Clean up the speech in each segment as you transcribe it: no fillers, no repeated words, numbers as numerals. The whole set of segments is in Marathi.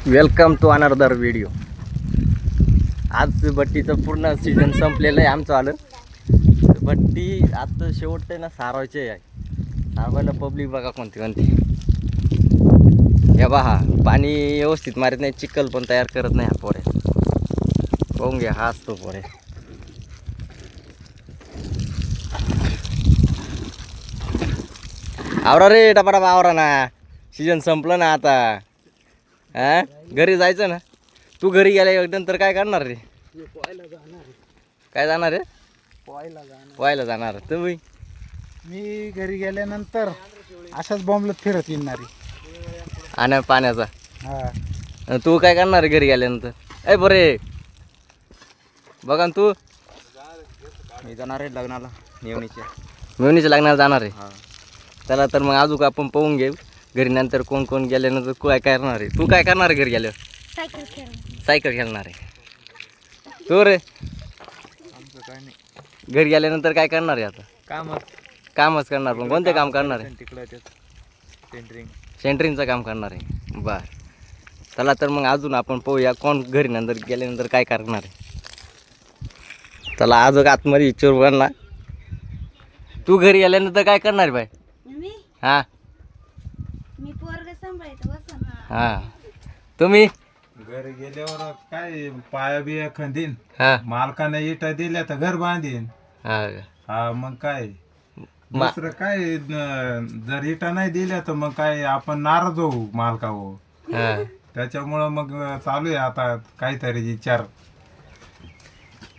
Welcome to another video. आज भट्टीचं पूर्ण सीझन संपलेलं आहे आमचं आलं. भट्टी आता शेवटचं आहे ना, सारवायचे आहे. सारवायला पब्लिक बघा कोणती कोणती. हे पहा, पाणी व्यवस्थित मारत नाही, चिखल पण तयार करत नाही हा पोरे. पाहून घ्या, हा असतो पोरे. आवरा रे टपाटपा आवरा ना, सीझन संपलं ना आता. हा, घरी जायचं ना. तू घरी गेल्यानंतर काय करणार रे? काय जाणार रे? पोहायला जाणार. तुम्ही? मी घरी गेल्यानंतर अशाच बॉम्बलत फिरत येणार आणि पाण्याचा. हा, तू काय करणार रे घरी गेल्यानंतर? ए बरे बघा ना तू. मी जाणार आहे लग्नाला मेवणीच्या लग्नाला जाणार आहे. चला तर मग अजून आपण पाहून घेऊ घरी नंतर कोण कोण गेल्यानंतर काय करणार आहे. तू काय करणार आहे घरी गेल्यावर? सायकल खेळणार आहे. तू रे? आमचं काय नाही, घरी गेल्यानंतर काय करणार आहे आता? कामच करणार. पण कोणते काम करणार आहे? तिकडे सेंटरिंगचं काम करणार आहे. बर, चला तर मग अजून आपण पाहूया कोण घरी नंतर गेल्यानंतर काय करणार आहे. चला अजून आतमध्ये विचारू बघा. तू घरी गेल्यानंतर काय करणार बाय? हां मी पोरग सांभाळायचं बसून. हां. तुम्ही? घरी गेल्यावर काय पाया बिया खंदीन, हां मालकाने इटा दिल्या तर घर बांधीन. हां हा, मग काय दुसरं काय जर इटा नाही दिल्या तर मग काय आपण नाराज होऊ मालकावर. हां. त्याच्यामुळं मग चालू आहे आता काहीतरी विचार.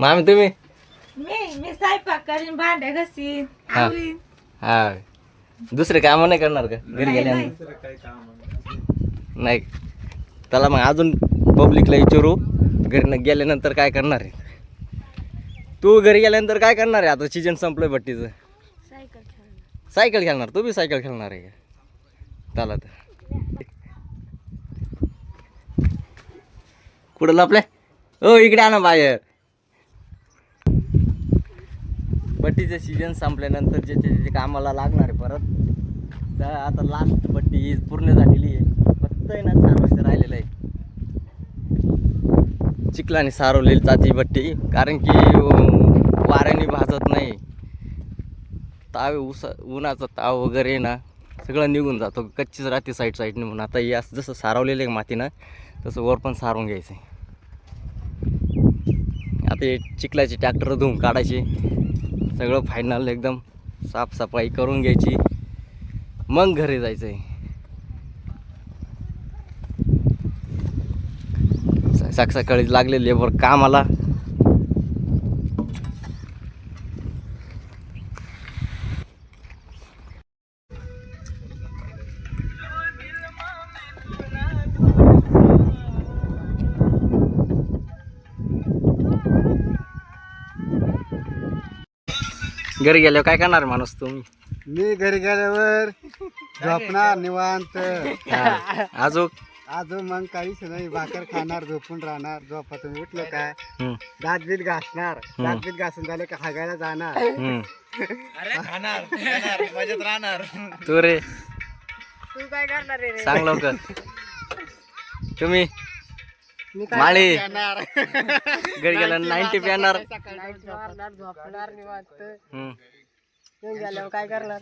मामी तुम्ही? मी स्वयंपाक करीन, भांडे घसीन, हा. आवरीन. हां. दुसरे कामं नाही करणार का घरी गेल्यानंतर? दुसरं काही काम नाही. चला मग अजून पब्लिकला विचारू घरी गेल्यानंतर काय करणार आहे. तू घरी गेल्यानंतर काय करणार आहे? आता सीजन संपलंय भट्टीचं. सायकल खेळणार. सायकल खेळणार. तू बी सायकल खेळणार आहे का? चला तर कुठं लपल्या? हो इकडे आणा बाहेर. भट्टीचं सीजन संपल्यानंतर जे कामाला लागणार आहे परत, तर आता लास्ट भट्टी ही पूर्ण झालेली आहे. फक्त आहे ना सारवायचं राहिलेलं आहे. चिखलाने सारवलेली जाती भट्टी, कारण की वाऱ्याने भाजत नाही. उन्हाचा ताव वगैरे ना सगळं निघून जातो. कच्चीच राहते साईडने. म्हणून आता हे असं जसं सारवलेलं आहे मातीनं, तसं वर पण सारवून घ्यायचं आहे. आता हे चिखलाचे ट्रॅक्टर धुवून काढायचे, सगळं फायनल एकदम साफसफाई करून घ्यायची, मग घरी जायचं आहे. सकाळी लागले लेबर कामाला. घरी गेल्यावर काय करणार माणूस तुम्ही? मी घरी गेल्यावर झोपणार निवांत. अजून अजून मग काहीच नाही, भाकर खाणार, झोपून राहणार. झोपातून उठलं काय दात बीत घासणार. दात बीत घासून झाले का हागायला जाणार. मजेत राहणार. तू रे तू काय करणार रे? सांग लवकर. तुम्ही? माळी घरी गेल्या 90 प्याणार. झोपणार निवांत. हम्म. गेल्यावर काय करणार?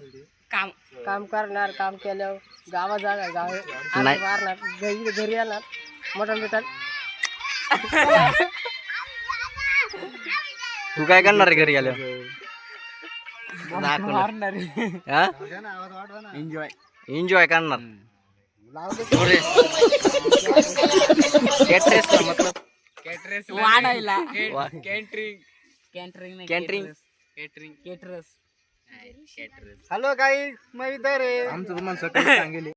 काम करणार. काम केल्यावर गावात जाणार. नाही. मारणार. घरी येणार. मटण बिटन. तू काय करणार घरी गेल्यावर? एन्जॉय करणार. वाढायला. हॅलो गाईस, मैं इधर आहे. आमचं तुम्हाला सकाळी सांगेल.